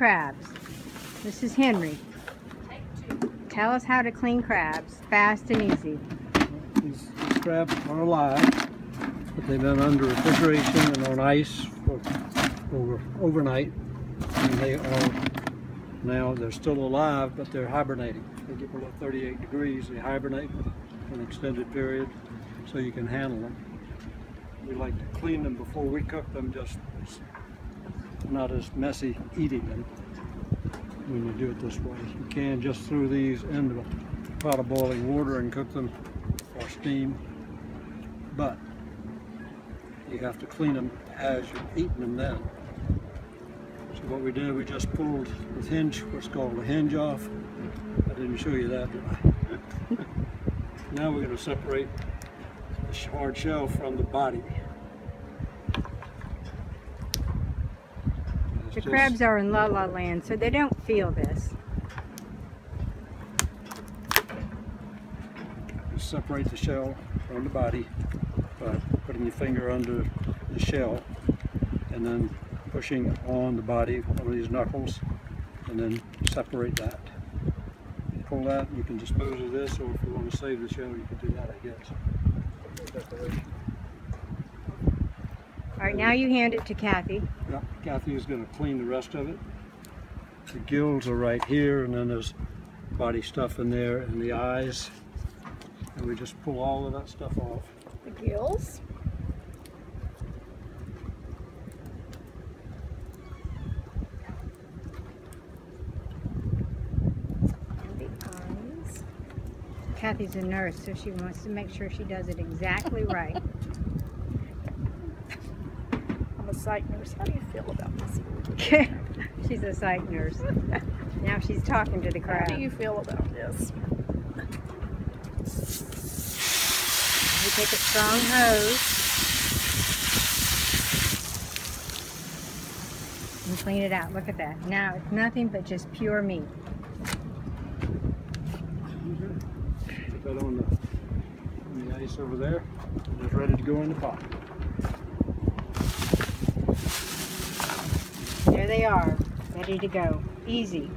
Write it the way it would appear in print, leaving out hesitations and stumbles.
crabs. This is Henry. Tell us how to clean crabs, fast and easy. These crabs are alive, but they've been under refrigeration and on ice for overnight, and they are now, they're still alive, but they're hibernating. They get below 38 degrees, they hibernate for an extended period so you can handle them. We like to clean them before we cook them, just not as messy eating them when you do it this way. You can just throw these into a pot of boiling water and cook them or steam, but you have to clean them as you're eating them then. So what we did, we just pulled the hinge, what's called a hinge off. I didn't show you that, did I? Now we're going to separate the hard shell from the body. The crabs are in La La Land, so they don't feel this. Just separate the shell from the body by putting your finger under the shell and then pushing on the body, one of these knuckles, and then separate that. Pull that, and you can dispose of this, or if you want to save the shell, you can do that, I guess. All right, now you hand it to Kathy. Yep, Kathy is going to clean the rest of it. The gills are right here, and then there's body stuff in there, and the eyes. And we just pull all of that stuff off. The gills? And the eyes. Kathy's a nurse, so she wants to make sure she does it exactly right. I'm a psych nurse. How do you feel about this? She's a psych nurse. Now she's talking to the crab. How do you feel about this? You take a strong hose and clean it out. Look at that. Now it's nothing but just pure meat. Put that on the ice over there. It's ready to go in the pot. There they are, ready to go. Easy.